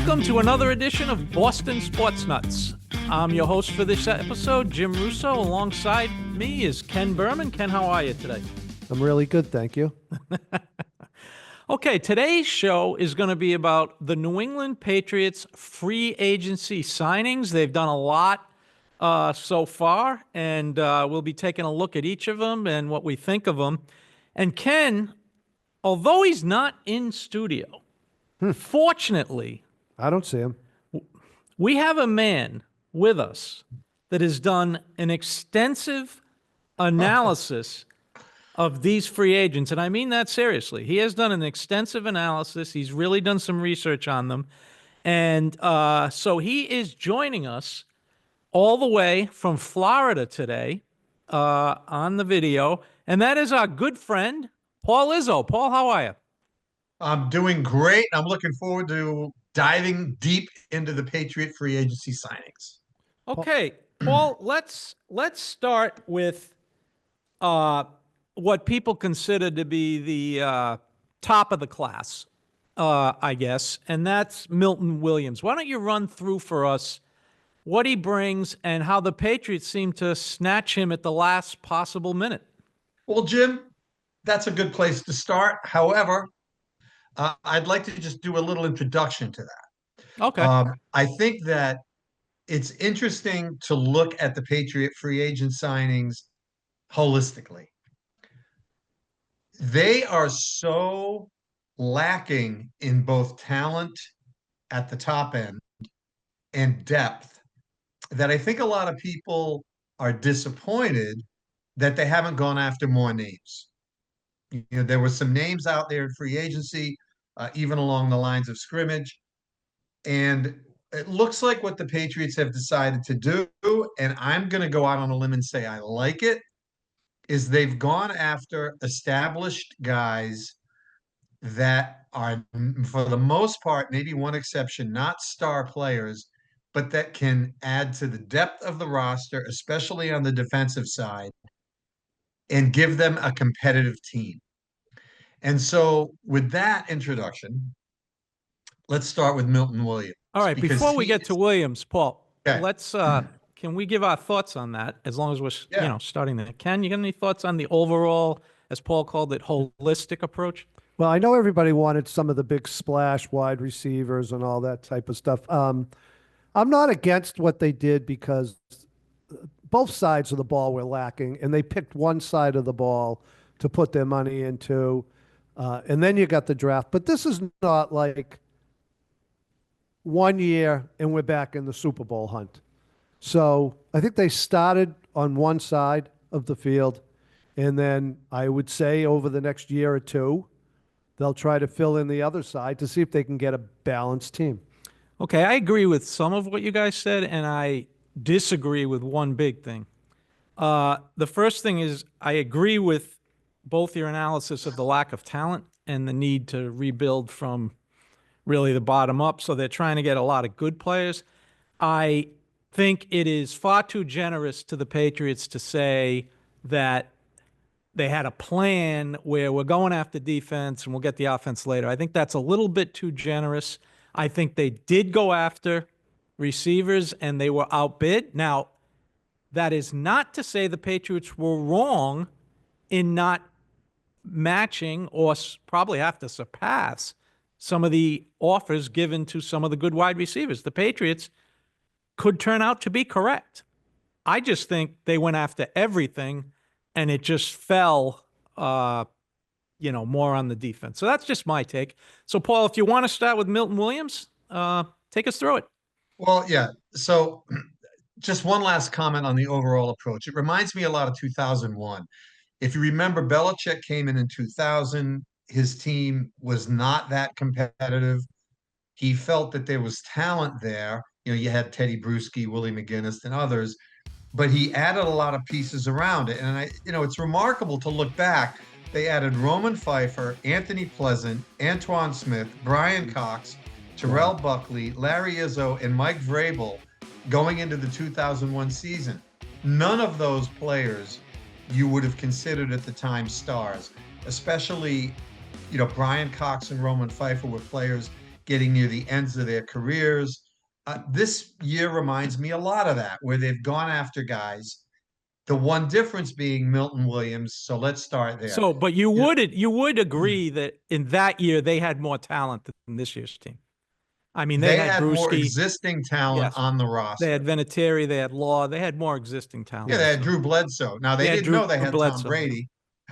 Welcome to another edition of Boston Sports Nuts. I'm your host for this episode, Jim Russo. Alongside me is Ken Berman. Ken, how are you today? I'm really good, thank you. Okay, today's show is going to be about the New England Patriots free agency signings. They've done a lot so far, and we'll be taking a look at each of them and what we think of them. And Ken, although he's not in studio, fortunately, I don't see him. we have a man with us that has done an extensive analysis of these free agents. And I mean that seriously. He has done an extensive analysis. He's really done some research on them. And so he is joining us all the way from Florida today on the video. And that is our good friend, Paul Izzo. Paul, how are you? I'm doing great. I'm looking forward to diving deep into the Patriot free agency signings. Okay, Paul, let's start with what people consider to be the top of the class, I guess, and that's Milton Williams. Why don't you run through for us what he brings and how the Patriots seem to snatch him at the last possible minute? Well, Jim, that's a good place to start. However, I'd like to just do a little introduction to that. Okay. I think that it's interesting to look at the Patriot free agent signings holistically. They are so lacking in both talent at the top end and depth that I think a lot of people are disappointed that they haven't gone after more names. You know, there were some names out there in free agency, even along the lines of scrimmage. And it looks like what the Patriots have decided to do, and I'm going to go out on a limb and say I like it, is they've gone after established guys that are, for the most part, maybe one exception, not star players, but that can add to the depth of the roster, especially on the defensive side, and give them a competitive team. And so with that introduction, let's start with Milton Williams. All right, before we get to Williams, Paul, let's can we give our thoughts on that as long as we're starting there? Ken, you got any thoughts on the overall, as Paul called it, holistic approach? Well, I know everybody wanted some of the big splash wide receivers and all that type of stuff. I'm not against what they did because both sides of the ball were lacking, and they picked one side of the ball to put their money into, and then you got the draft. But this is not like 1 year and we're back in the Super Bowl hunt. So I think they started on one side of the field, and then I would say over the next year or two, they'll try to fill in the other side to see if they can get a balanced team. Okay, I agree with some of what you guys said, and I disagree with one big thing. The first thing is I agree with both your analysis of the lack of talent and the need to rebuild from really the bottom up. So they're trying to get a lot of good players. I think it is far too generous to the Patriots to say that they had a plan where we're going after defense and we'll get the offense later. I think that's a little bit too generous. I think they did go after receivers and they were outbid. Now, that is not to say the Patriots were wrong in not matching or probably have to surpass some of the offers given to some of the good wide receivers. The Patriots could turn out to be correct. I just think they went after everything and it just fell, more on the defense. So that's just my take. So, Paul, if you want to start with Milton Williams, take us through it. Well, yeah. So just one last comment on the overall approach. It reminds me a lot of 2001. If you remember, Belichick came in 2000. His team was not that competitive. He felt that there was talent there. You know, you had Teddy Bruschi, Willie McGinnis, and others, but he added a lot of pieces around it. And it's remarkable to look back. They added Roman Pfeiffer, Anthony Pleasant, Antoine Smith, Brian Cox, Terrell Buckley, Larry Izzo, and Mike Vrabel going into the 2001 season. None of those players you would have considered at the time stars, especially, Brian Cox and Roman Pfeiffer were players getting near the ends of their careers. This year reminds me a lot of that, where they've gone after guys. The one difference being Milton Williams. So let's start there. So, but you would agree that in that year they had more talent than this year's team. I mean, they They had had more Brewski, existing talent yes. on the They roster. had Vinatieri, they had Law, they had more existing talent. Yeah, they had So Drew Bledsoe. Now they they had didn't know they Drew had Tom Bledsoe. Brady.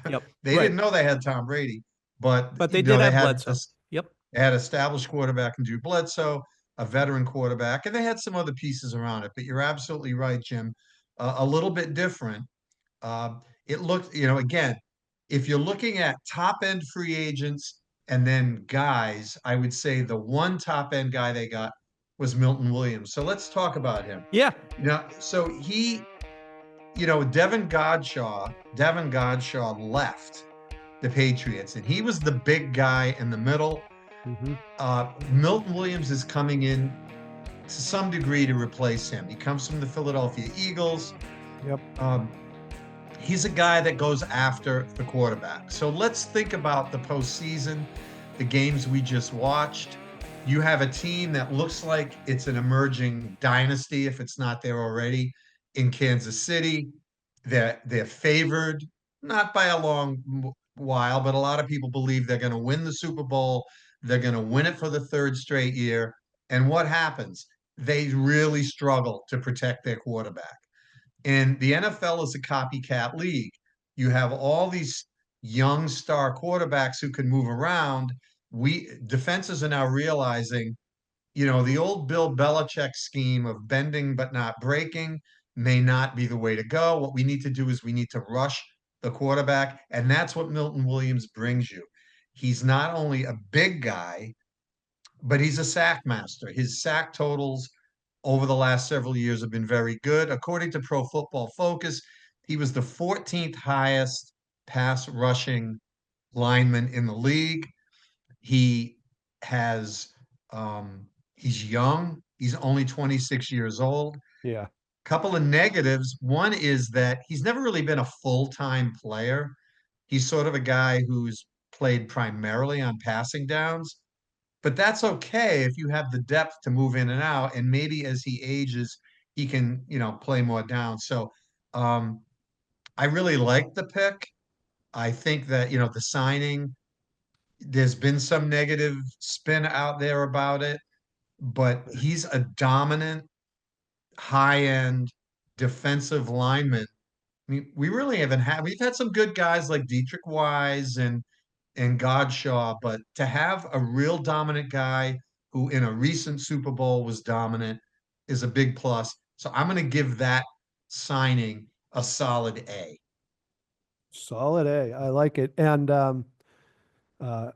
Yep. They Right. didn't know they had Tom Brady, but But they did they have had Bledsoe. Yep. they had established quarterback in Drew Bledsoe, a veteran quarterback, and they had some other pieces around it. But you're absolutely right, Jim. A little bit different. It looked, again, if you're looking at top end free agents and then guys, I would say the one top end guy they got was Milton Williams. So let's talk about him. Yeah. So Devin Godshaw left the Patriots, and he was the big guy in the middle. Milton Williams is coming in to some degree to replace him. He comes from the Philadelphia Eagles. Yep. He's a guy that goes after the quarterback. So let's think about the postseason, the games we just watched. You have a team that looks like it's an emerging dynasty, if it's not there already, in Kansas City. They're favored, not by a long while, but a lot of people believe they're going to win the Super Bowl. They're going to win it for the third straight year. And what happens? They really struggle to protect their quarterback. And the NFL is a copycat league. You have all these young star quarterbacks who can move around. Defenses are now realizing, the old Bill Belichick scheme of bending but not breaking may not be the way to go. What we need to do is we need to rush the quarterback, and that's what Milton Williams brings you. He's not only a big guy, but he's a sack master. His sack totals over the last several years have been very good. According to Pro Football Focus, he was the 14th highest pass rushing lineman in the league. He has he's young. He's only 26 years old. Yeah. Couple of negatives. One is that he's never really been a full-time player. He's sort of a guy who's played primarily on passing downs. But that's okay if you have the depth to move in and out. And maybe as he ages, he can, play more down. So I really like the pick. I think that, the signing, there's been some negative spin out there about it, but he's a dominant, high-end defensive lineman. I mean, we've had some good guys like Dietrich Wise and Godshaw, but to have a real dominant guy who in a recent Super Bowl was dominant is a big plus. So I'm going to give that signing a solid A. Solid A. I like it. And I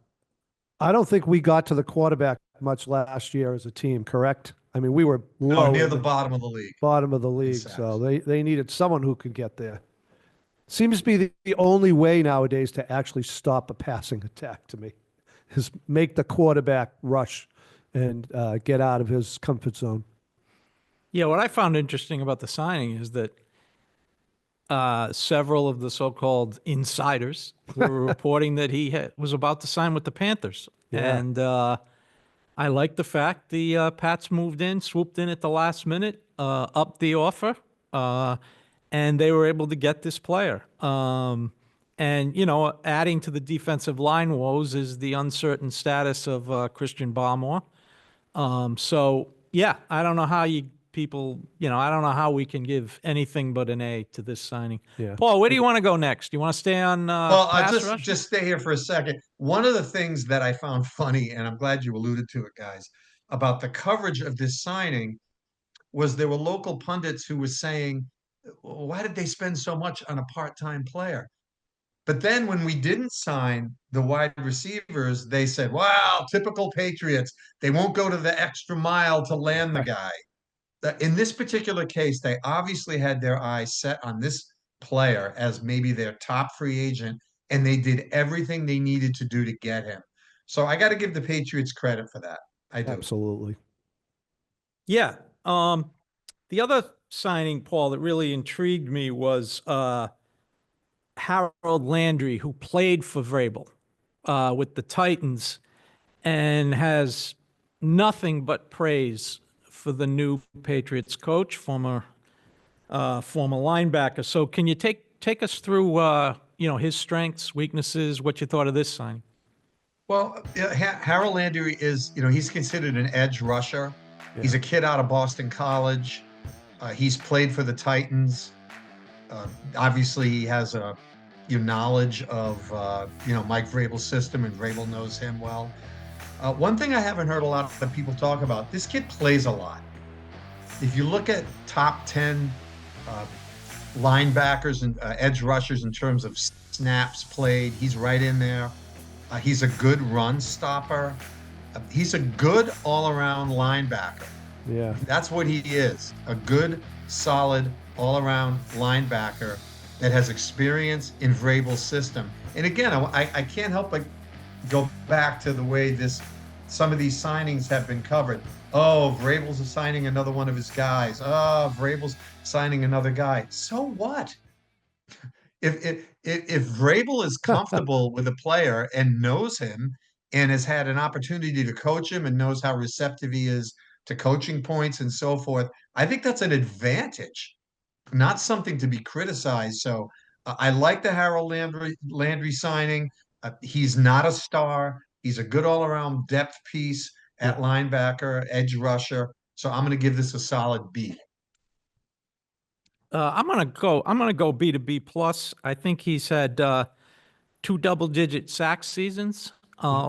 don't think we got to the quarterback much last year as a team, correct? I mean, we were low Near in the bottom of the league. bottom of the league, sacks. so they needed someone who could get there. Seems to be the only way nowadays to actually stop a passing attack to me is make the quarterback rush and get out of his comfort zone. Yeah, what I found interesting about the signing is that several of the so-called insiders were reporting that he was about to sign with the Panthers. Yeah. And I like the fact the Pats swooped in at the last minute, upped the offer, and they were able to get this player. And, adding to the defensive line woes is the uncertain status of Christian Barmore. So, yeah, I don't know how I don't know how we can give anything but an A to this signing. Yeah. Paul, where do you want to go next? You want to stay on Well, pass rush? just stay here for a second. One of the things that I found funny, and I'm glad you alluded to it, guys, about the coverage of this signing was there were local pundits who were saying, why did they spend so much on a part-time player? But then when we didn't sign the wide receivers, they said, wow, typical Patriots. They won't go to the extra mile to land the guy. In this particular case, they obviously had their eyes set on this player as maybe their top free agent, and they did everything they needed to do to get him. So I got to give the Patriots credit for that. I do. Absolutely. Yeah. The other signing, Paul, that really intrigued me was Harold Landry, who played for Vrabel with the Titans and has nothing but praise for the new Patriots coach, former linebacker. So can you take us through his strengths, weaknesses, what you thought of this signing? Well, yeah, Harold Landry is, he's considered an edge rusher. He's Yeah. a kid out of Boston College. He's played for the Titans. Obviously, he has a knowledge of Mike Vrabel's system, and Vrabel knows him well. One thing I haven't heard a lot of people talk about: this kid plays a lot. If you look at top 10 uh, linebackers and edge rushers in terms of snaps played, he's right in there. He's a good run stopper. He's a good all-around linebacker. Yeah. That's what he is, a good, solid, all-around linebacker that has experience in Vrabel's system. And again, I can't help but go back to the way some of these signings have been covered. Oh, Vrabel's signing another one of his guys. Oh, Vrabel's signing another guy. So what? If Vrabel is comfortable with a player and knows him and has had an opportunity to coach him and knows how receptive he is to coaching points and so forth, I think that's an advantage, not something to be criticized. So I like the Harold Landry signing. He's not a star. He's a good all-around depth piece at Yeah. linebacker, edge rusher. So I'm going to give this a solid B. I'm gonna go B to B plus. I think he's had two double-digit sack seasons,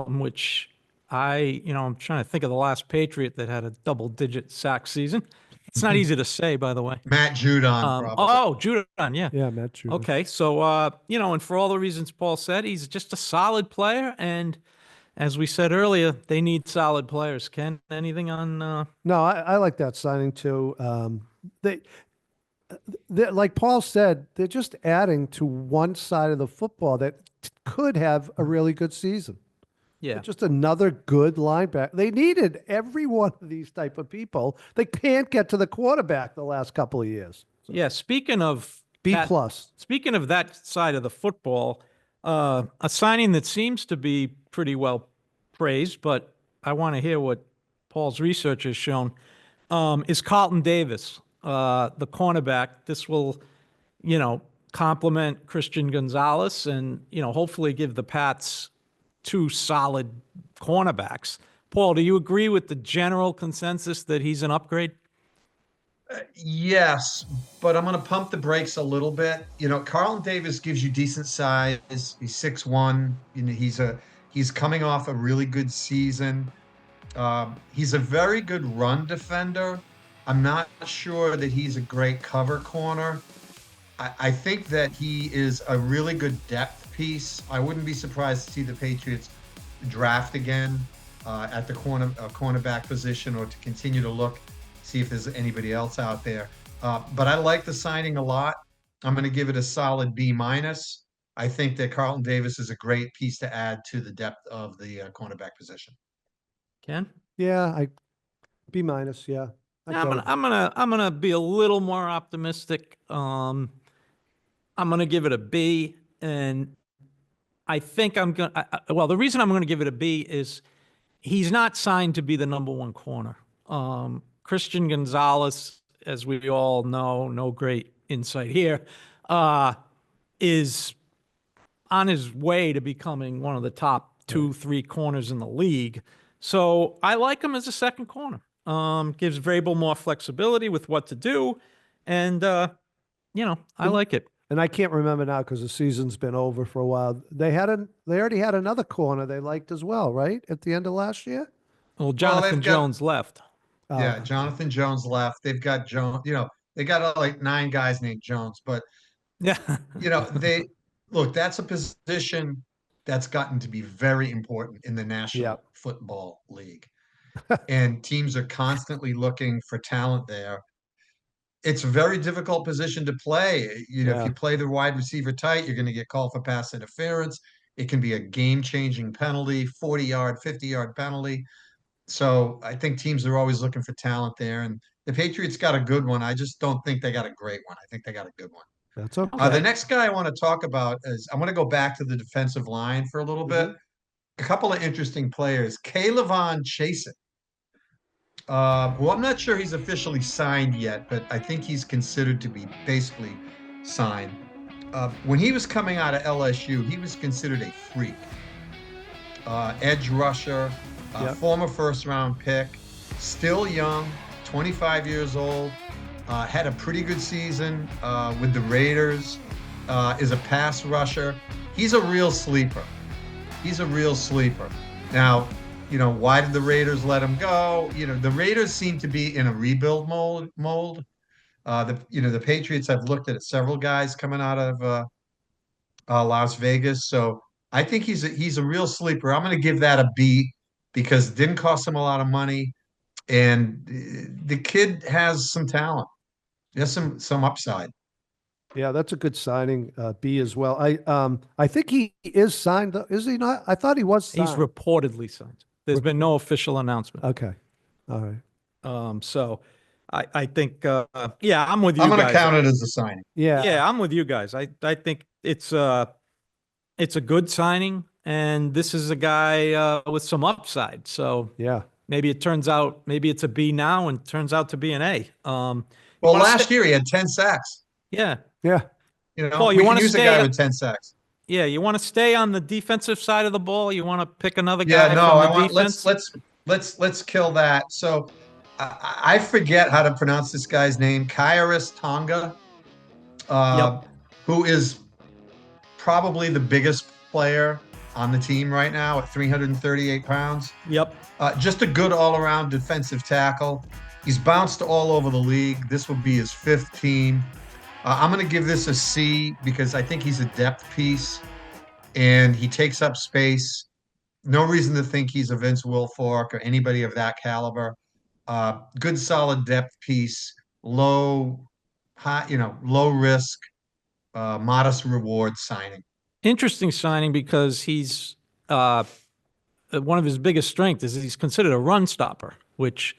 which I'm trying to think of the last Patriot that had a double-digit sack season. It's not easy to say, by the way. Matt Judon, probably. Oh, Judon, yeah. Yeah, Matt Judon. Okay, so and for all the reasons Paul said, he's just a solid player, and as we said earlier, they need solid players. Ken, anything on? No, I like that signing too. They, like Paul said, they're just adding to one side of the football that could have a really good season. Yeah, Just another good linebacker. They needed every one of these type of people. They can't get to the quarterback the last couple of years. yeah. Speaking of B that, plus. speaking of that side of the football, a signing that seems to be pretty well praised, but I want to hear what Paul's research has shown, is Carlton Davis, the cornerback. This will, complement Christian Gonzalez and, hopefully give the Pats two solid cornerbacks. Paul, do you agree with the general consensus that he's an upgrade? Yes, but I'm going to pump the brakes a little bit. Carlton Davis gives you decent size. He's 6'1". He's coming off a really good season. He's a very good run defender. I'm not sure that he's a great cover corner. I think that he is a really good depth piece. I wouldn't be surprised to see the Patriots draft again at the cornerback position, or to continue to look, see if there's anybody else out there. But I like the signing a lot. I'm going to give it a solid B minus. I think that Carlton Davis is a great piece to add to the depth of the cornerback position. Ken? Yeah, B minus. Yeah, I'm gonna be a little more optimistic. I'm gonna give it a B, and I think well, the reason I'm gonna give it a B is he's not signed to be the number one corner. Christian Gonzalez, as we all know, no great insight here, is on his way to becoming one of the top two, three corners in the league. So I like him as a second corner. Gives Vrabel more flexibility with what to do, and I like it. And I can't remember now because the season's been over for a while. They already had another corner they liked as well, right? At the end of last year. Well, Jonathan Jones left. Yeah, Jonathan Jones left. They've got Jones, they got like 9 guys named Jones, but Yeah. they look, that's a position that's gotten to be very important in the National Yep. Football League. And teams are constantly looking for talent there. It's a very difficult position to play. If Yeah. you play the wide receiver tight, you're going to get called for pass interference. It can be a game-changing penalty, 40-yard, 50-yard penalty. So I think teams are always looking for talent there. And the Patriots got a good one. I just don't think they got a great one. I think they got a good one. That's okay. The next guy I want to talk about is, I want to go back to the defensive line for a little bit. A couple of interesting players. Kayvon Chasen Well, I'm not sure he's officially signed yet, but I think he's considered to be basically signed. When he was coming out of LSU, he was considered a freak. Edge rusher, Yep. former first round pick, still young, 25 years old, had a pretty good season with the Raiders, is a pass rusher. He's a real sleeper. He's a real sleeper. Now, why did the Raiders let him go? The Raiders seem to be in a rebuild mold. The Patriots have looked at several guys coming out of Las Vegas. So I think he's a real sleeper. I'm going to give that a B because it didn't cost him a lot of money, and the kid has some talent. There's some upside. Yeah, that's a good signing. B as well. I think he is signed, though. Is he not? I thought he was signed. He's reportedly signed. There's been no official announcement. Okay. All right. So I think, yeah, I'm with you I'm going to guys. count it as a signing. Yeah. Yeah, I'm with you guys. I think it's a good signing, and this is a guy with some upside. So Yeah. maybe it's a B now and turns out to be an A. Well, last year he had 10 sacks. Yeah. Yeah. Paul, you we wanna can use a stay guy at- with 10 sacks. Yeah, you want to stay on the defensive side of the ball? You want to pick another Yeah, guy no, from I the want defense? let's kill that. So I forget how to pronounce this guy's name, Kairos Tonga, Yep. who is probably the biggest player on the team right now at 338 pounds. Yep. Just a good all-around defensive tackle. He's bounced all over the league. This will be his fifth team. I'm going to give this a C because I think he's a depth piece and he takes up space. No reason to think he's a Vince Wilfork or anybody of that caliber. Good solid depth piece, low risk, modest reward signing. Interesting signing because he's one of his biggest strengths is he's considered a run stopper, which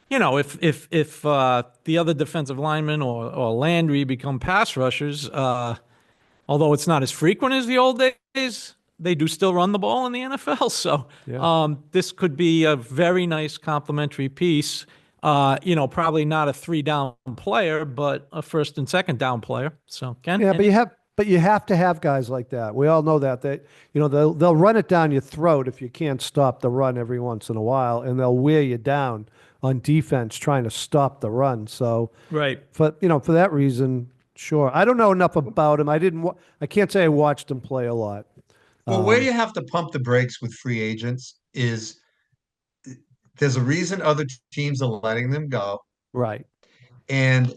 if the other defensive linemen or Landry become pass rushers, although it's not as frequent as the old days, they do still run the ball in the NFL. So Yeah. this could be a very nice complementary piece. Probably not a 3-down player, but a first and second down player. So Ken, Yeah, but you have to have guys like that. We all know that they'll run it down your throat if you can't stop the run every once in a while, and they'll wear you down on defense trying to stop the run. So right. for that reason, sure. I don't know enough about him. I can't say I watched him play a lot. Well, where you have to pump the brakes with free agents is there's a reason other teams are letting them go, Right. and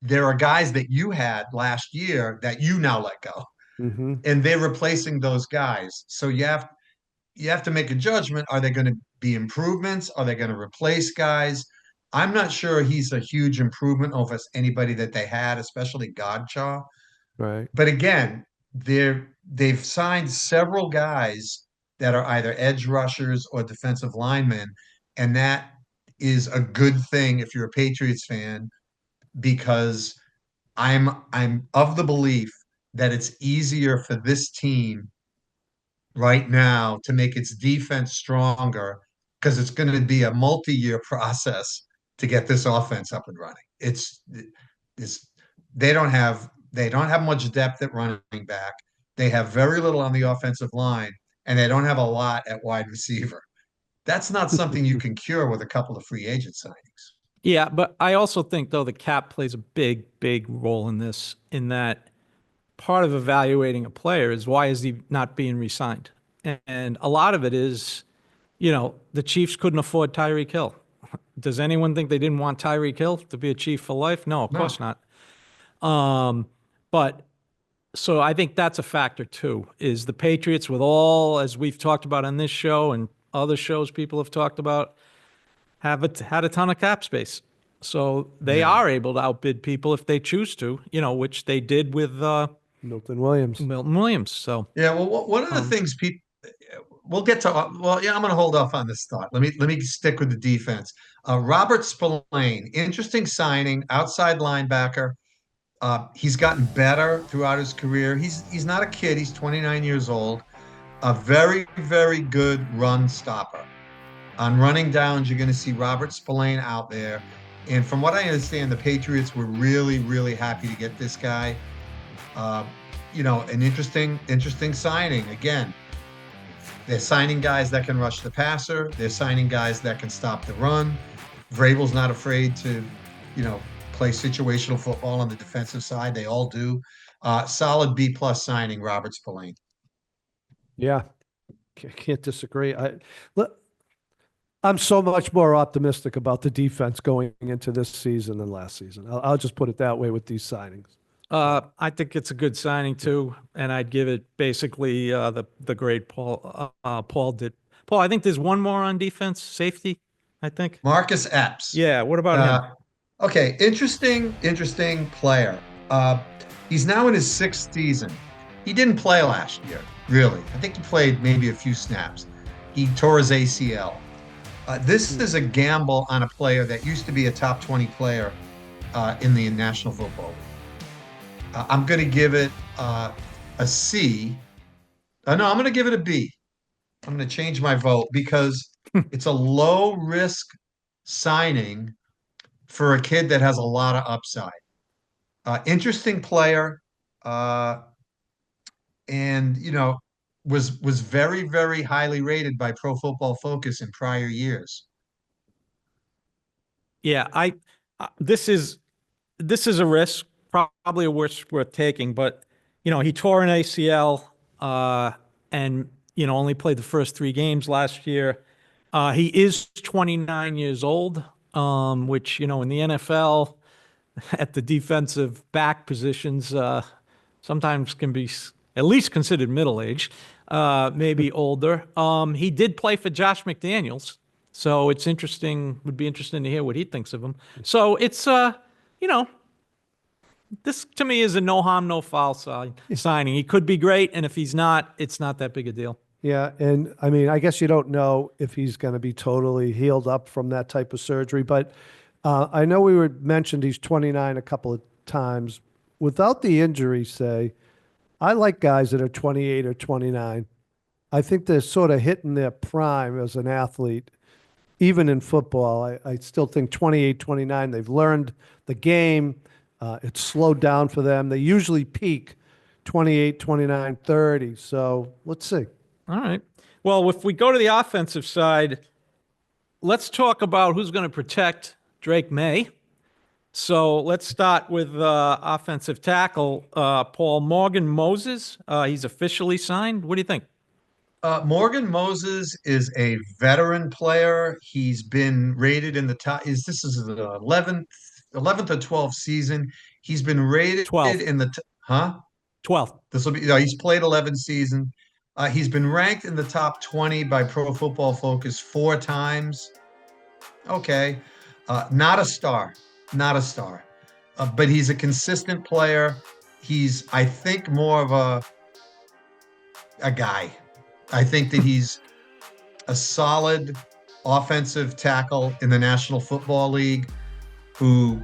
there are guys that you had last year that you now let go, Mm-hmm. and they're replacing those guys. So you have to make a judgment. Are they going to be improvements? Are they going to replace guys? I'm not sure he's a huge improvement over anybody that they had, especially Godchaw. Right. But again, they've signed several guys that are either edge rushers or defensive linemen, and that is a good thing if you're a Patriots fan because I'm of the belief that it's easier for this team right now to make its defense stronger because it's going to be a multi-year process to get this offense up and running. It's they don't have much depth at running back. They have very little on the offensive line, and they don't have a lot at wide receiver. That's not something you can cure with a couple of free agent signings. Yeah, but I also think though the cap plays a big role in this, in that part of evaluating a player is why is he not being re-signed? And a lot of it is, the Chiefs couldn't afford Tyreek Hill. Does anyone think they didn't want Tyreek Hill to be a Chief for life? No, of course not. But so I think that's a factor too, is the Patriots with all, as we've talked about on this show and other shows people have talked about, had a ton of cap space. So they are able to outbid people if they choose to, which they did with Milton Williams. Milton Williams. So Yeah, well, one of the things people we'll get to. Well, yeah, I'm going to hold off on this thought. Let me stick with the defense. Robert Spillane, interesting signing, outside linebacker. He's gotten better throughout his career. He's not a kid. He's 29 years old. A very good run stopper. On running downs, you're going to see Robert Spillane out there. And from what I understand, the Patriots were really, really happy to get this guy. Uh, an interesting signing. Again, they're signing guys that can rush the passer. They're signing guys that can stop the run. Vrabel's not afraid to, you know, play situational football on the defensive side. They all do. Solid B plus signing, Robert Spillane. Yeah, can't disagree. I'm so much more optimistic about the defense going into this season than last season. I'll just put it that way with these signings. I think it's a good signing too, and I'd give it basically the grade Paul did. Paul, I think there's one more on defense, safety, I think. Marcus Epps. Yeah, what about him? Okay, interesting player. Uh, he's now in his sixth season. He didn't play last year, really. I think he played maybe a few snaps. He tore his ACL. This is a gamble on a player that used to be a top 20 player in the National Football League. I'm going to give it a C. No, I'm going to give it a B. I'm going to change my vote because it's a low risk signing for a kid that has a lot of upside. Interesting player, and was very highly rated by Pro Football Focus in prior years. Yeah, this is a risk, probably a risk worth taking, but he tore an ACL and only played the first 3 games last year. He is 29 years old, which in the NFL at the defensive back positions sometimes can be at least considered middle aged, maybe older. He did play for Josh McDaniels. So it's interesting, would be interesting to hear what he thinks of him. So it's, this to me is a no harm, no foul signing. He could be great, and if he's not, it's not that big a deal. Yeah, and I mean, I guess you don't know if he's going to be totally healed up from that type of surgery, but I know we were mentioned he's 29 a couple of times. Without the injury, say, I like guys that are 28 or 29. I think they're sort of hitting their prime as an athlete. Even in football, I still think 28, 29, they've learned the game. It's slowed down for them. They usually peak 28, 29, 30. So let's see. All right. Well, if we go to the offensive side, let's talk about who's going to protect Drake May. So let's start with offensive tackle, Paul Morgan Moses. He's officially signed. What do you think? Morgan Moses is a veteran player. He's been rated in the top. This is the 11th or 12th season. He's been rated 12. in the huh? 12. This will be. He's played 11 seasons. He's been ranked in the top 20 by Pro Football Focus 4 times. Okay, not a star, not a star, but he's a consistent player. He's, I think, more of a guy. I think that he's a solid offensive tackle in the National Football League who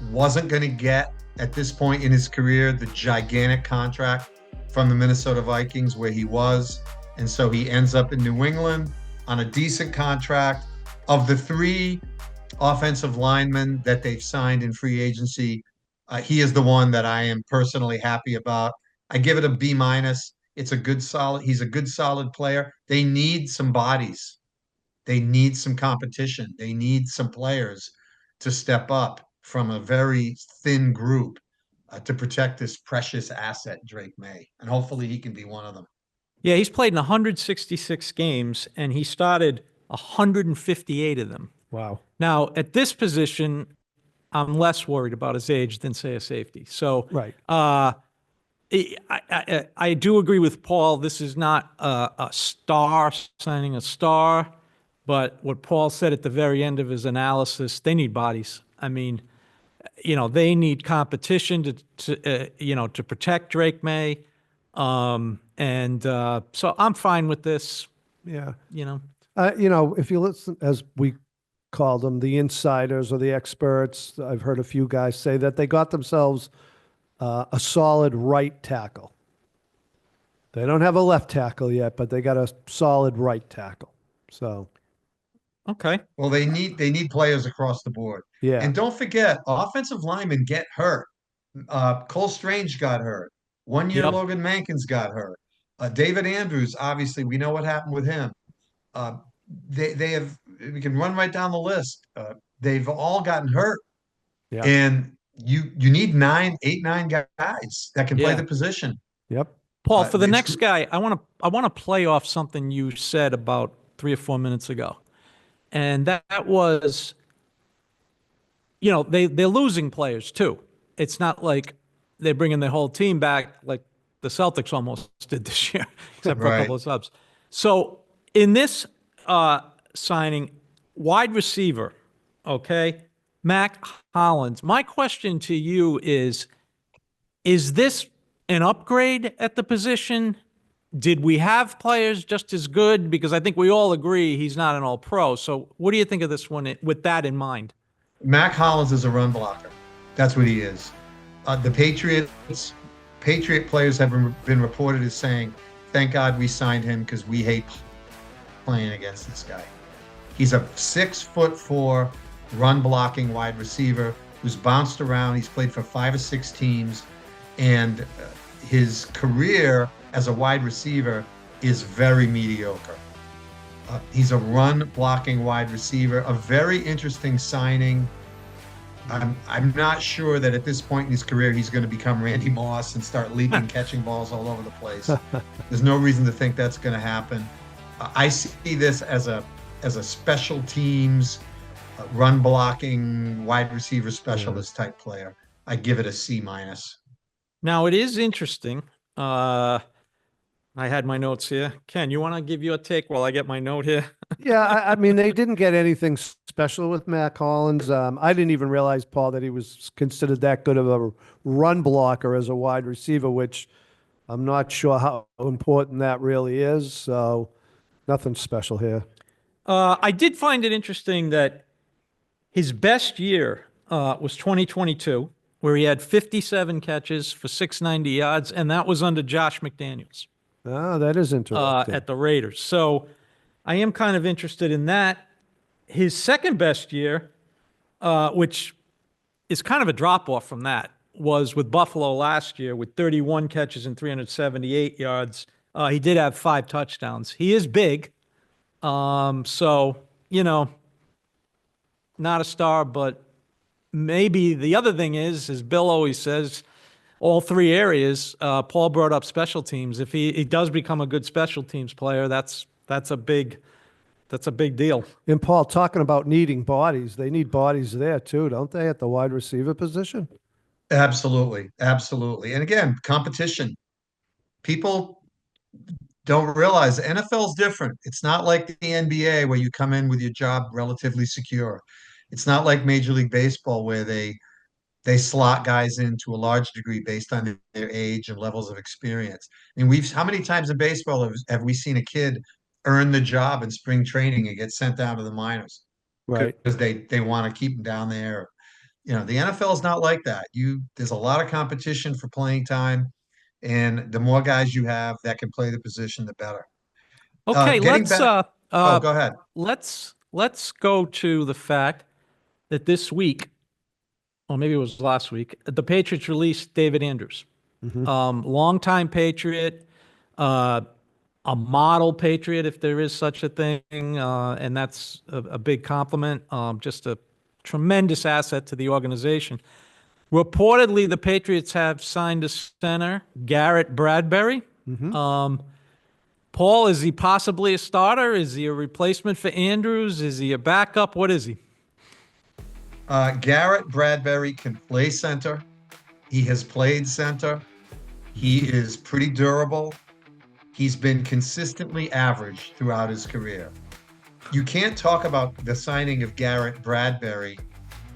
wasn't going to get, at this point in his career, the gigantic contract from the Minnesota Vikings where he was. And so he ends up in New England on a decent contract. Of the 3 offensive linemen that they've signed in free agency, he is the one that I am personally happy about. I give it a B minus. He's a good solid player. They need some bodies. They need some competition. They need some players to step up from a very thin group to protect this precious asset, Drake May. And hopefully he can be one of them. Yeah, he's played in 166 games, and he started 158 of them. Wow. Now, at this position, I'm less worried about his age than, say, a safety. So, Right. I do agree with Paul. This is not a star signing a star, but what Paul said at the very end of his analysis, they need bodies. I mean, they need competition to protect Drake May, and so I'm fine with this. Yeah. If you listen, as we call them, the insiders or the experts, I've heard a few guys say that they got themselves a solid right tackle. They don't have a left tackle yet, but they got a solid right tackle. So Okay. Well, they need players across the board. Yeah. And don't forget, offensive linemen get hurt. Cole Strange got hurt. 1 year Yep. Logan Mankins got hurt. David Andrews, obviously, we know what happened with him. Uh, they have we can run right down the list. They've all gotten hurt, Yeah. and you need 9 guys that can play Yeah. the position. Yep. Paul, for the It's next guy, I want to play off something you said about 3 or 4 minutes ago. And that was, they're losing players too. It's not like they're bringing the whole team back like the Celtics almost did this year, except for a right. couple of subs. So in this signing, wide receiver, okay, Mac Hollins. My question to you is this an upgrade at the position? Did we have players just as good? Because I think we all agree he's not an all pro. So what do you think of this one with that in mind? Mac Hollins is a run blocker. That's what he is. The Patriot players have been reported as saying, "Thank God we signed him because we hate playing against this guy." He's a 6'4" run blocking wide receiver who's bounced around. He's played for 5 or 6 teams, and his career as a wide receiver is very mediocre. He's a run blocking wide receiver, a very interesting signing. I'm not sure that at this point in his career he's going to become Randy Moss and start leaping, catching balls all over the place. There's no reason to think that's going to happen. I see this as a special teams run blocking wide receiver specialist type player. I give it a C minus. Now it is interesting. I had my notes here. Ken, you want to give your take while I get my note here? Yeah, I mean, they didn't get anything special with Matt Collins. I didn't even realize, Paul, that he was considered that good of a run blocker as a wide receiver, which I'm not sure how important that really is. So nothing special here. I did find it interesting that his best year was 2022, where he had 57 catches for 690 yards, and that was under Josh McDaniels Ah, that is interesting. at the Raiders. So I am kind of interested in that. His second best year, which is kind of a drop off from that, was with Buffalo last year with 31 catches and 378 yards. He did have 5 touchdowns. He is big. So, not a star, but maybe the other thing is, as Bill always says, all three areas. Paul brought up special teams. If he does become a good special teams player, that's a big deal. And Paul, talking about needing bodies, they need bodies there too, don't they, at the wide receiver position? Absolutely, absolutely. And again, competition. People don't realize the NFL is different. It's not like the NBA where you come in with your job relatively secure. It's not like Major League Baseball where they slot guys in to a large degree based on their age and levels of experience. I mean, how many times in baseball have we seen a kid earn the job in spring training and get sent down to the minors Right. because they want to keep them down there? The NFL is not like that. There's a lot of competition for playing time, and the more guys you have that can play the position, the better. Okay, Getting back. Oh, go ahead. let's go to the fact that this week, or maybe it was last week, the Patriots released David Andrews, longtime Patriot, a model Patriot, if there is such a thing, and that's a big compliment. Just a tremendous asset to the organization. Reportedly, the Patriots have signed a center, Garrett Bradbury. Paul, is he possibly a starter? Is he a replacement for Andrews? Is he a backup? What is he? Garrett Bradbury can play center. He has played center. He is pretty durable. He's been consistently average throughout his career. You can't talk about the signing of Garrett Bradbury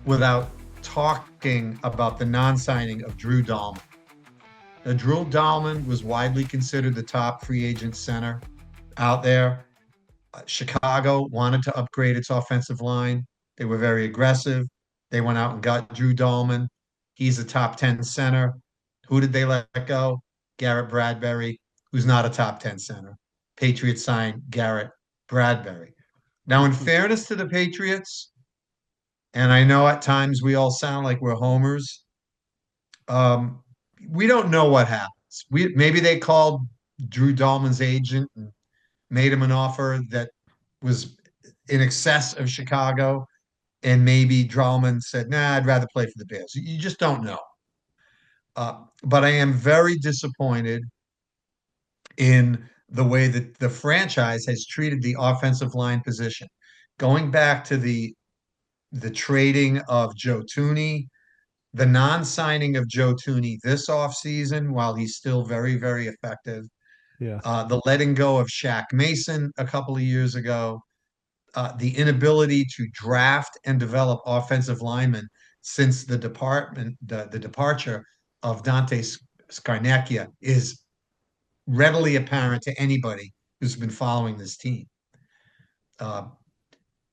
without talking about the non-signing of Drew Dalman. Now, Drew Dalman was widely considered the top free agent center out there. Chicago wanted to upgrade its offensive line. They were very aggressive. They went out and got Drew Dalman. He's a top 10 center. Who did they let go? Garrett Bradbury, who's not a top 10 center. Patriots signed Garrett Bradbury. Now, in fairness to the Patriots, and I know at times we all sound like we're homers, um, we don't know what happens. Maybe they called Drew Dahlman's agent and made him an offer that was in excess of Chicago, and maybe Dahlman said, "Nah, I'd rather play for the Bears." You just don't know. But I am very disappointed in the way that the franchise has treated the offensive line position. Going back to the trading of Joe Tooney, the non-signing of Joe Tooney this offseason, while he's still very, very effective, Yeah. the letting go of Shaq Mason a couple of years ago, the inability to draft and develop offensive linemen since the departure of Dante Scarnecchia is readily apparent to anybody who's been following this team. Uh,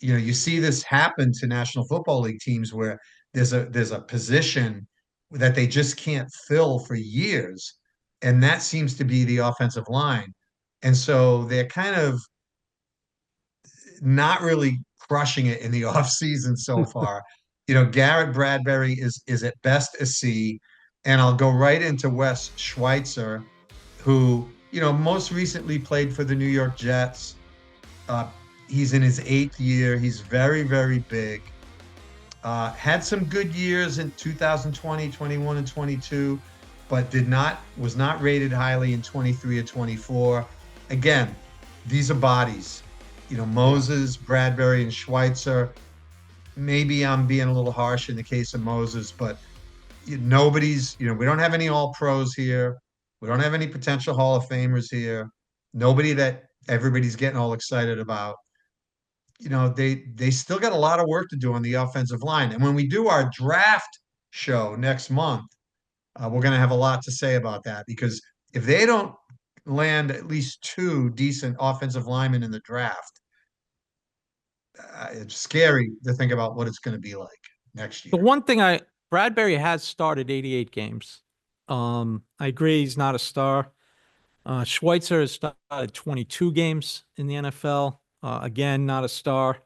you see this happen to National Football League teams where there's a position that they just can't fill for years, and that seems to be the offensive line. And so they're kind of not really crushing it in the offseason so far. Garrett Bradbury is at best a C, and I'll go right into Wes Schweitzer, who most recently played for the New York Jets. Uh, he's in his 8th year. He's very, very big. Had some good years in 2020, 21, and 22, but was not rated highly in 23 or 24. Again, these are bodies. Moses, Bradbury, and Schweitzer. Maybe I'm being a little harsh in the case of Moses, but we don't have any all pros here. We don't have any potential Hall of Famers here. Nobody that everybody's getting all excited about. They still got a lot of work to do on the offensive line. And when we do our draft show next month, we're going to have a lot to say about that, because if they don't land at least 2 decent offensive linemen in the draft, it's scary to think about what it's going to be like next year. The one thing Bradbury has started 88 games. I agree he's not a star. Schweitzer has started 22 games in the NFL. Again, not a star.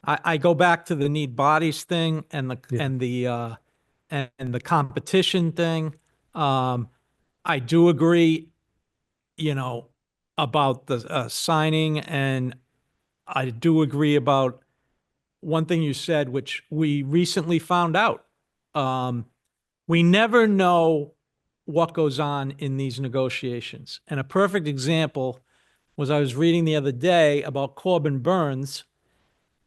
I go back to the need bodies thing and the competition thing. I do agree, about the signing, and I do agree about one thing you said, which we recently found out. We never know what goes on in these negotiations. And a perfect example was I was reading the other day about Corbin Burns,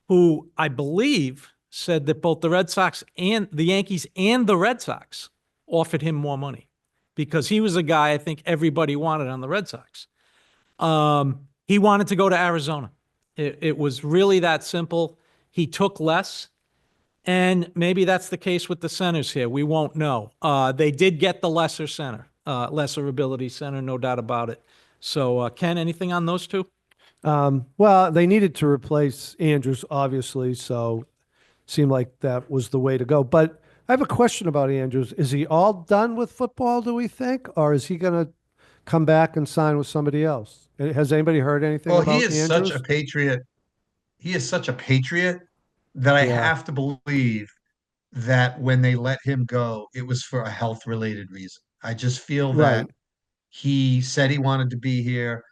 who I believe said that both the Red Sox and the Yankees and the Red Sox offered him more money because he was a guy I think everybody wanted on the Red Sox. He wanted to go to Arizona. It was really that simple. He took less. And maybe that's the case with the centers here. We won't know. They did get the lesser center, lesser ability center, no doubt about it. So, Ken, anything on those two? Well, they needed to replace Andrews, obviously, so seemed like that was the way to go. But I have a question about Andrews. Is he all done with football, do we think? Or is he going to come back and sign with somebody else? Has anybody heard anything Well, about he is such Andrews? a patriot. He is such a patriot that I Yeah, have to believe that when they let him go, it was for a health related reason. I just feel that right. he said he wanted to be here.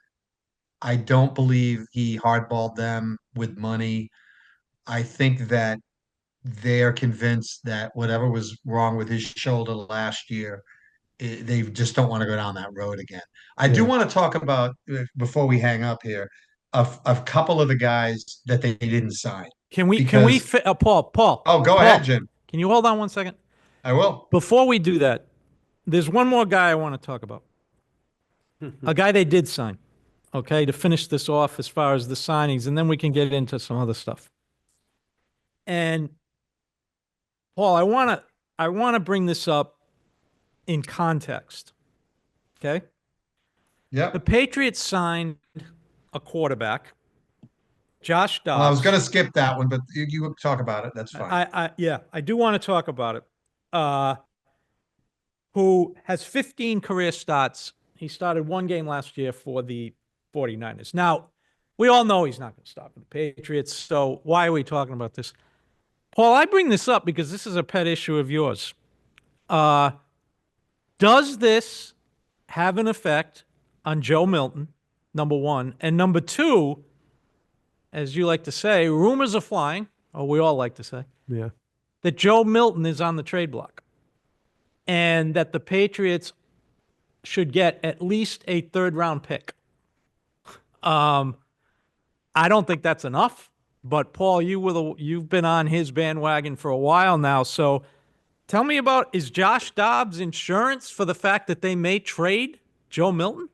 I don't believe he hardballed them with money. I think that they are convinced that whatever was wrong with his shoulder last year, they just don't want to go down that road again. I do Yeah. want to talk about, before we hang up here, a couple of the guys that they didn't sign. Because, Paul, oh, go ahead, Paul, Jim. can you hold on one second? I will. Before we do that, there's one more guy I want to talk about. A guy they did sign, okay, to finish this off as far as the signings, and then we can get into some other stuff. And Paul, I want to bring this up in context. Okay? The Yep. Patriots signed a quarterback, Josh Well, I was going Dobbs. to skip that one, but you talk about it. That's fine. Yeah, I do want to talk about it. Who has 15 career starts. He started one game last year for the 49ers. Now, We all know he's not going to stop for the Patriots. So why are we talking about this? Paul, I bring this up because this is a pet issue of yours. Does this have an effect on Joe Milton, number one? And number two, as you like to say, rumors are flying, or we all like to say, Yeah. that Joe Milton is on the trade block and that the Patriots should get at least a third-round pick. I don't think that's enough, but Paul, you've been on his bandwagon for a while now, so tell me about, is Josh Dobbs insurance for the fact that they may trade Joe Milton?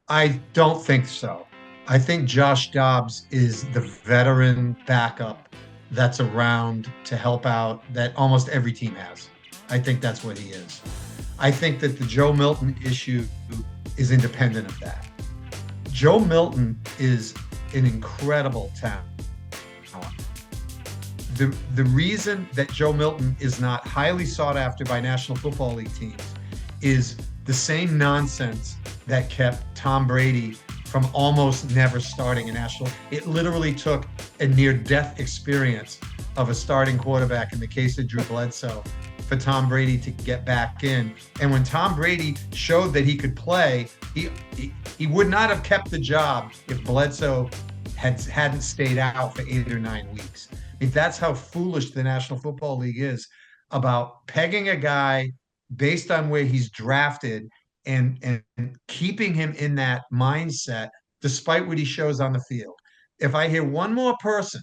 I don't think so. I think Josh Dobbs is the veteran backup that's around to help out that almost every team has. I think that's what he is. I think that the Joe Milton issue is independent of that. Joe Milton is an incredible talent. The reason that Joe Milton is not highly sought after by National Football League teams is the same nonsense that kept Tom Brady from almost never starting a national. It literally took a near-death experience of a starting quarterback in the case of Drew Bledsoe for Tom Brady to get back in. And when Tom Brady showed that he could play, he would not have kept the job if Bledsoe hadn't stayed out for 8 or 9 weeks. I mean, that's how foolish the National Football League is about pegging a guy based on where he's drafted and keeping him in that mindset despite what he shows on the field. If I hear one more person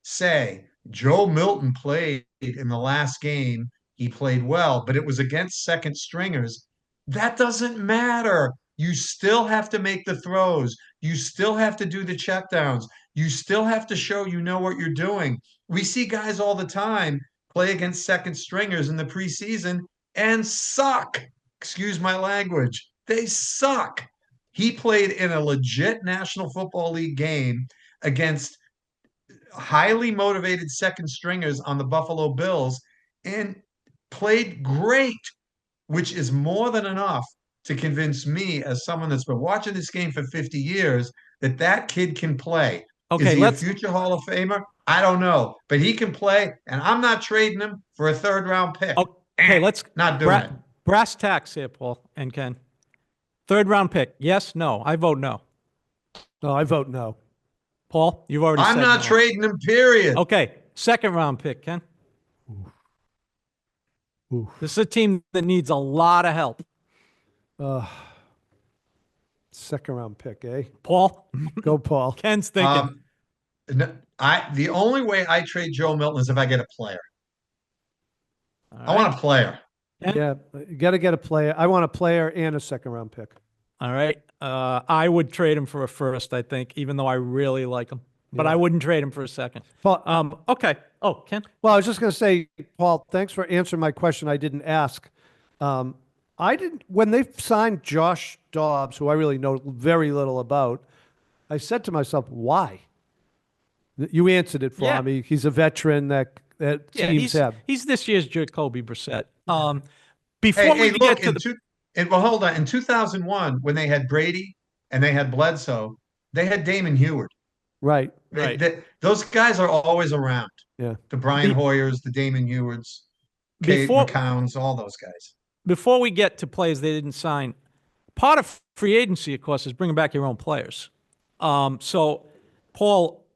say Joe Milton played in the last game, he played well, but it was against second stringers, that doesn't matter. You still have to make the throws. You still have to do the checkdowns. You still have to show you know what you're doing. We see guys all the time play against second stringers in the preseason and suck. Excuse my language. They suck. He played in a legit National Football League game against highly motivated second stringers on the Buffalo Bills and played great, which is more than enough to convince me, as someone that's been watching this game for 50 years, that that kid can play. Okay, is he a future Hall of Famer? I don't know, but he can play, and I'm not trading him for a third-round pick. Okay, let's not doing it. Brass tacks here, Paul and Ken. Third-round pick, yes, no? I vote no. No, I vote no. Paul, you've already said I'm not no. trading him, period. Okay, second-round pick, Ken. Oof. This is a team that needs a lot of help. Second round pick, eh? Paul, Go, Paul. Ken's thinking. The only way I trade Joe Milton is if I get a player. All I want a player. Yeah, you got to get a player. I want a player and a second round pick. All right. I would trade him for a first, I think, even though I really like him. But I wouldn't trade him for a second. Paul, Okay. Oh, Ken? well, I was just going to say, Paul, thanks for answering my question I didn't ask. When they signed Josh Dobbs, who I really know very little about, I said to myself, why? You answered it for me. He's a veteran that teams have. He's this year's Jacoby Brissett. Before we look, get to the well, hold on. In 2001, when they had Brady and they had Bledsoe, they had Damon Heward. Right. Those guys are always around. Yeah. The Brian Hoyers, the Damon Hewards, Kate McCowns, all those guys. Before we get to players they didn't sign, part of free agency, of course, is bringing back your own players. So, Paul,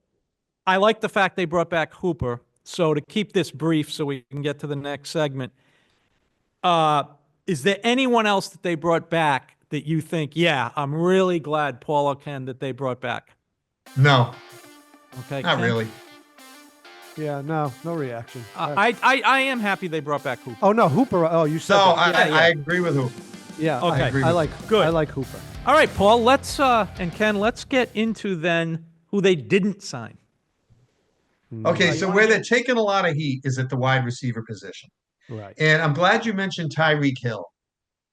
I like the fact they brought back Hooper. So to keep this brief so we can get to the next segment, is there anyone else that they brought back that you think, yeah, I'm really glad, Paul or Ken, that they brought back? No. Okay. Not Ken? really. Yeah, no reaction. I am happy they brought back Hooper. Oh, no, Hooper. Oh, you said So that. I agree with Hooper. Yeah, Okay. I like Good. I like Hooper. All right, Paul, and Ken, let's get into then who they didn't sign. Okay, so where they're taking a lot of heat is at the wide receiver position. Right. And I'm glad you mentioned Tyreek Hill.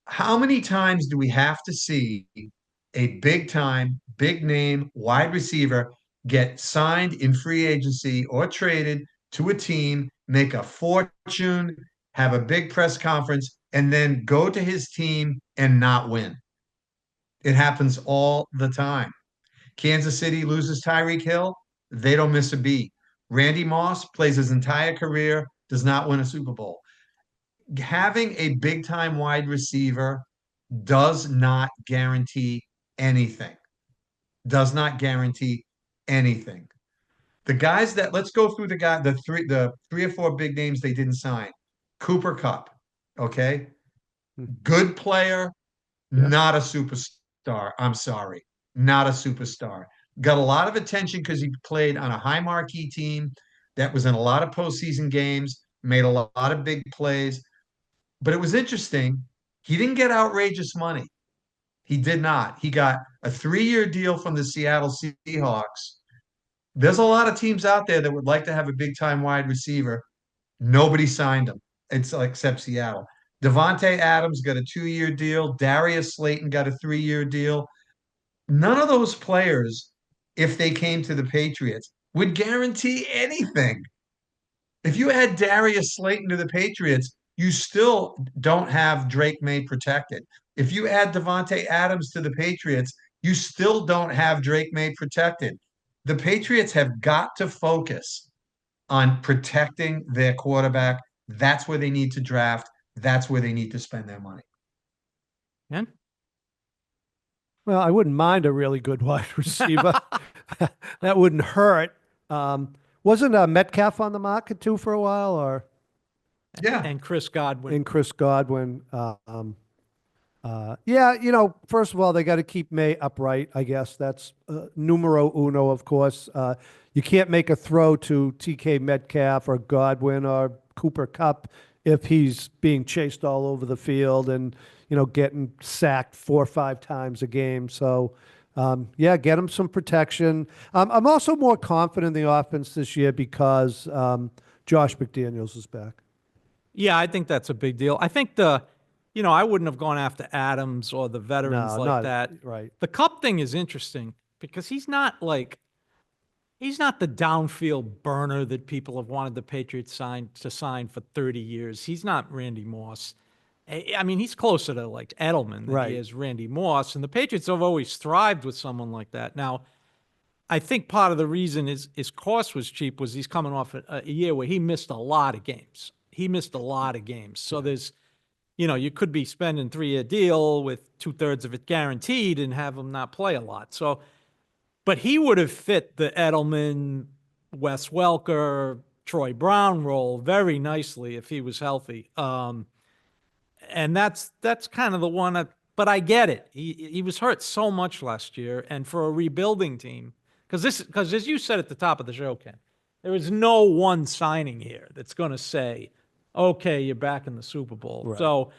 How many times do we have to see a big time, big name wide receiver get signed in free agency or traded to a team, make a fortune, have a big press conference, and then go to his team and not win? It happens all the time. Kansas City loses Tyreek Hill, they don't miss a beat. Randy Moss plays his entire career, does not win a Super Bowl. Having a big time wide receiver does not guarantee anything. Does not guarantee anything. The guys that let's go through the three or four big names they didn't sign. Cooper Kupp, okay? Good player, Yeah. not a superstar. I'm sorry, not a superstar. Got a lot of attention because he played on a high marquee team that was in a lot of postseason games, made a lot of big plays. But it was interesting. He didn't get outrageous money. He did not. He got a 3-year deal from the Seattle Seahawks. There's a lot of teams out there that would like to have a big time wide receiver. Nobody signed him. It's like except Seattle. Devontae Adams got a 2-year deal. Darius Slayton got a 3-year deal. None of those players, if they came to the Patriots, would guarantee anything. If you add Darius Slayton to the Patriots, you still don't have Drake May protected. If you add Devontae Adams to the Patriots, you still don't have Drake May protected. The Patriots have got to focus on protecting their quarterback. That's where they need to draft. That's where they need to spend their money. Ken? Well, I wouldn't mind a really good wide receiver. That wouldn't hurt. Wasn't Metcalf on the market too for a while, or Yeah. And Chris Godwin. in Chris Godwin? Yeah, first of all, they got to keep May upright. I guess that's numero uno, of course. You can't make a throw to TK Metcalf or Godwin or Cooper Kupp if he's being chased all over the field and getting sacked 4 or 5 times a game. So, yeah, get him some protection. I'm also more confident in the offense this year because Josh McDaniels is back. Yeah, I think that's a big deal. I think I wouldn't have gone after Adams or the veterans No, like not that. right. The Cup thing is interesting because he's not the downfield burner that people have wanted the Patriots to sign for 30 years. He's not Randy Moss. I mean, he's closer to like Edelman than Right. he is Randy Moss, and the Patriots have always thrived with someone like that. Now, I think part of the reason his cost was cheap was he's coming off a year where he missed a lot of games. He missed a lot of games. So there's, you could be spending a 3-year deal with 2/3 of it guaranteed and have him not play a lot. So, but he would have fit the Edelman, Wes Welker, Troy Brown role very nicely if he was healthy. And that's kind of the one but I get it. He was hurt so much last year, and for a rebuilding team, because as you said at the top of the show, Ken, there is no one signing here that's going to say, okay, you're back in the Super Bowl. Right. So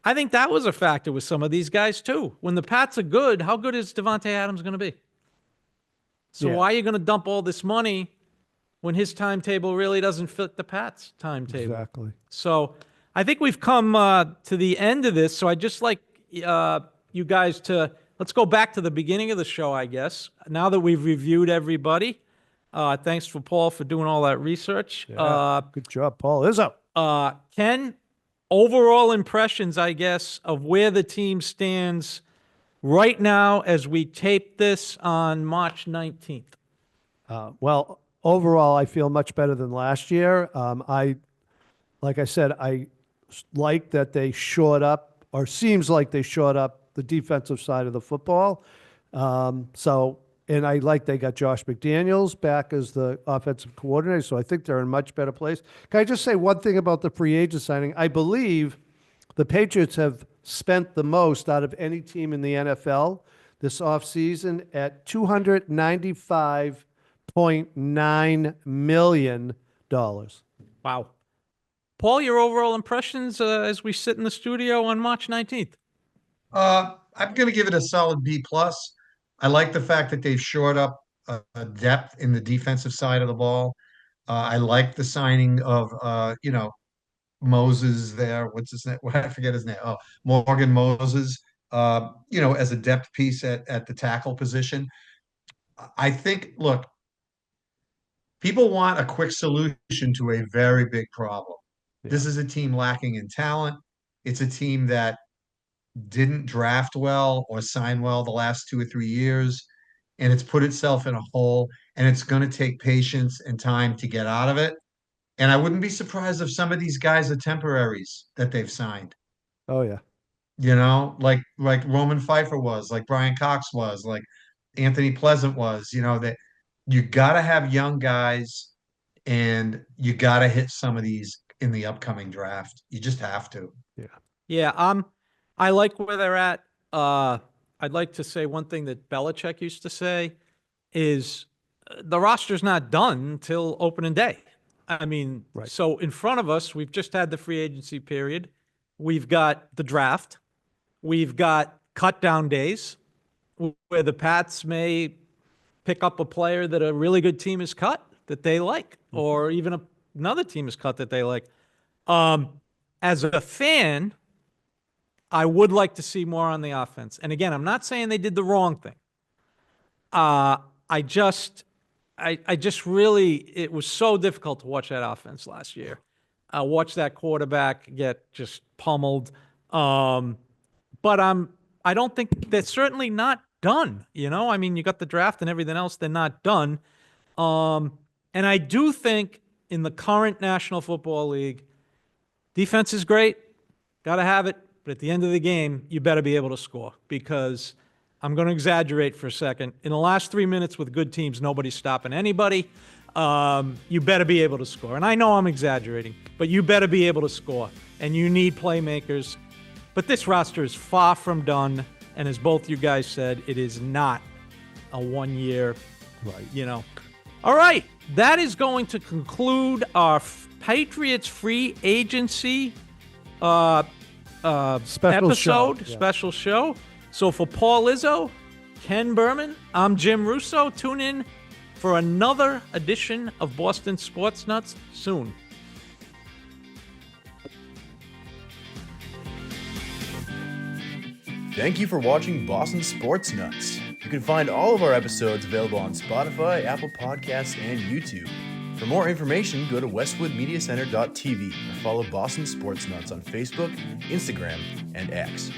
I think that was a factor with some of these guys too. When the Pats are good, how good is Devontae Adams going to be? So Yeah. why are you going to dump all this money when his timetable really doesn't fit the Pats' timetable? Exactly. So I think we've come to the end of this. So I'd just like you guys let's go back to the beginning of the show, I guess. Now that we've reviewed everybody, thanks for Paul for doing all that research. Yeah. Good job, Paul. Izzo. Ken, overall impressions, I guess, of where the team stands right now as we tape this on March 19th. Well, overall, I feel much better than last year. Like I said, I like that they shored up, or seems like they shored up the defensive side of the football. And I like they got Josh McDaniels back as the offensive coordinator, so I think they're in a much better place. Can I just say one thing about the free agent signing? I believe the Patriots have spent the most out of any team in the NFL this offseason at $295.9 million. Wow. Paul, your overall impressions as we sit in the studio on March 19th? I'm going to give it a solid B plus. I like the fact that they've shored up depth in the defensive side of the ball. I like the signing of Moses there. What's his name? I forget his name. Oh, Morgan Moses. As a depth piece at the tackle position. I think. Look, people want a quick solution to a very big problem. This is a team lacking in talent. It's a team that didn't draft well or sign well the last 2 or 3 years. and it's put itself in a hole, and it's going to take patience and time to get out of it. And I wouldn't be surprised if some of these guys are temporaries that they've signed, Oh yeah. like Roman Pfeiffer was, like Brian Cox was, like Anthony Pleasant was, that you got to have young guys and you got to hit some of these in the upcoming draft. You just have to. Yeah. Yeah, I like where they're at. I'd like to say one thing that Belichick used to say is the roster's not done till opening day. I mean, Right. so in front of us, we've just had the free agency period. We've got the draft. We've got cut down days where the Pats may pick up a player that a really good team has cut that they like, or even another team has cut that they like. As a fan, I would like to see more on the offense. And again, I'm not saying they did the wrong thing. I just really, it was so difficult to watch that offense last year. Watch that quarterback get just pummeled. But I don't think they're certainly not done. I mean, you got the draft and everything else. They're not done. And I do think in the current National Football League, defense is great. Got to have it. But at the end of the game, you better be able to score, because I'm going to exaggerate for a second. In the last 3 minutes with good teams, nobody's stopping anybody. You better be able to score. And I know I'm exaggerating, but you better be able to score. And you need playmakers. But this roster is far from done. And as both you guys said, it is not a 1 year, Right. All right. That is going to conclude our Patriots Free Agency Special show. Yeah. Special show. So for Paul Izzo, Ken Berman, I'm Jim Russo. Tune in for another edition of Boston Sports Nuts soon. Thank you for watching Boston Sports Nuts. You can find all of our episodes available on Spotify, Apple Podcasts, and YouTube. For more information, go to westwoodmediacenter.tv or follow Boston Sports Nuts on Facebook, Instagram, and X.